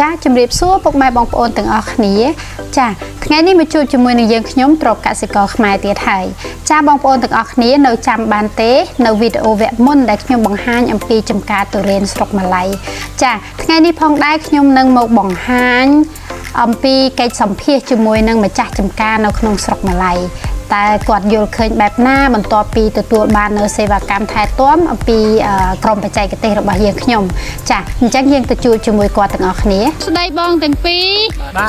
ចាជំរាបសួរពុកម៉ែបងប្អូនទាំងអស់គ្នាចាថ្ងៃនេះមកជួបជាមួយនឹងយើងខ្ញុំទ្រពកសិករខ្មែរទៀតហើយចាបងប្អូនទាំងអស់គ្នានៅចាំបានទេនៅវីដេអូវគ្គមុនដែលខ្ញុំបង្ហាញអំពីចំការទុរេនស្រុកម៉ាឡៃចាថ្ងៃនេះផងដែរខ្ញុំនឹងមកបង្ហាញអំពីកិច្ចសម្ភាសជាមួយនឹងម្ចាស់ចំការនៅក្នុងស្រុកម៉ាឡៃតែគាត់យល់ឃើញបែបណាបន្ទាប់ពីទទួលបាននៅសេវាកម្មថែទាំអំពីក្រុមបច្ចេកទេសរបស់យើងខ្ញុំចាអញ្ចឹងយើងទៅជួបជាមួយគាត់ទាំងអស់គ្នាស្ដីបងទាំងពីរ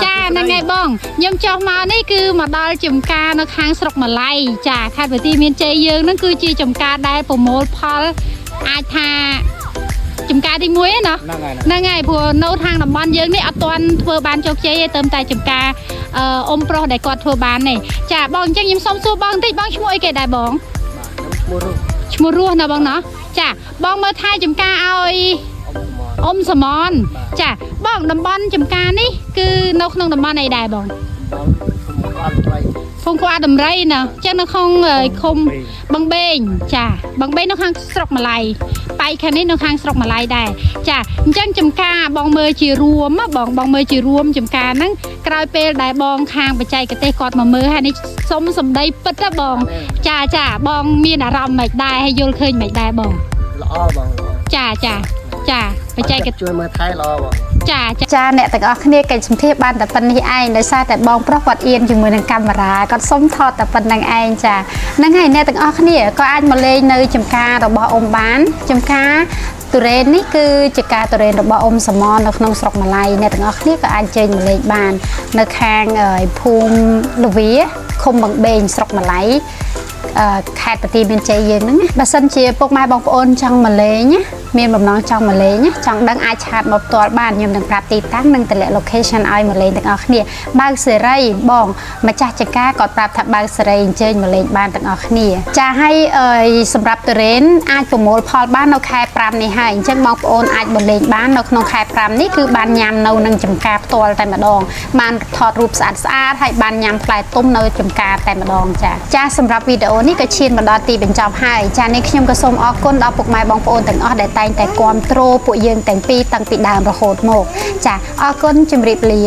ចាហ្នឹងហើយបងខ្ញុំចុះមកនេះគឺមកដល់ចំការនៅខាងស្រុកម៉ាឡៃចាខេត្តបន្ទាយមានជ័យយើងហ្នឹងគឺជាចំការដែលប្រមូលផលអាចថាចំការទី1ឯណាហ្នឹងហើយព្រោះនៅខាងតំបន់យើងនេះអត់ទាន់ធ្វើបានជោគជ័យទេទៅតែចំការអ៊ំប្រុសដែលគាត់ធ្វើបានទេចាបងអញ្ចឹងខ្ញុំសុំសួរបងបន្តិចបងឈ្មោះអីគេដែរបងឈ្មោះរស់ណាបងណាចាបងមើលថែចំការឲ្យអ៊ំសមនចាបងតំបន់ចំការនេះគឺនៅក្នុងតំបន់អីដែរបងភូមិក្បាលដំរីណាចឹងនៅក្នុងឃុំបឹងបេងចាបឹងបេងនៅខាងស្រុកម៉ាឡៃប៉ៃខាងនេះនៅខាងស្រុកម៉ាឡៃដែរចាអញ្ចឹងចំការបងមើលជារួមបងមើលជារួមចំការហ្នឹងក្រោយពេលដែលបងខាងបច្ចេកទេសគាត់មកមើលហើយនេះសុំសម្ដីពិតណាបងចាបងមានអារម្មណ៍មិនដែរហើយយល់ឃើញមិនដែរបងល្អបងចាបច្ចេកទេសជួយមើលថែល្អបងចាអ្នកទាំងអស់គ្នាកិច្ចសម្ភាសបានតែប៉ុណ្្នេះឯងដោយសារតែបងប្រុសគាត់អៀនជាមួយនឹងកាមេរ៉ាគាត់សុំថតតែប៉ុណ្្នឹងឯងចាហ្នឹងហើយអ្នកទាំងអស់គ្នាក៏អាចមកលេងនៅចំការរបស់អ៊ំបានចំការទុរេននេះគឺជាការទុរេនរបស់អ៊ំសមននៅក្នុងស្រុកម៉ាឡៃអ្នកទាំងអស់គ្នាក៏អាចចេញមកលេងបាននៅខាងភូមិលវាឃុំបឹងបេងស្រុកម៉ាឡៃខេត្តបន្ទាយមានជ័យយើងហ្នឹងបើសិនជាពុកម៉ែបងប្អូនចង់មកលេងមានបំណងចង់មកលេងចង់ដឹងអាចឆាតមកផ្ទាល់បានខ្ញុំនឹងប្រាប់ទីតាំងនិងតម្លាក់ location ឲ្យមកលេងទាំងអស់គ្នាបើកសេរីបងម្ចាស់ចការគាត់ប្រាប់ថាបើកសេរីអញ្ជើញមកលេងបានទាំងអស់គ្នាចាឲ្យសម្រាប់ទុរេនអាចប្រមូលផលបាននៅខែ5នេះហើយអញ្ចឹងបងប្អូនអាចមកលេងបាននៅក្នុងខែ5នេះគឺបានញ៉ាំនៅនឹងចំការផ្ទាល់តែម្ដងបានថតរូបស្អាតហើយបានញ៉ាំផ្លែទុំនៅចំការតែម្ដងចាសម្រាប់វីដេអូនេះក៏ឈានមកដល់ទីបញ្ចប់ហើយចានេះខ្ញុំក៏សូមអរគុណដល់ពុកម៉ែបងប្អូនទាំងអស់ដែលតែងតែគាំទ្រពួកយើងទាំងពីរតាំងពីដើមរហូតមកចាអរគុណជម្រាបលា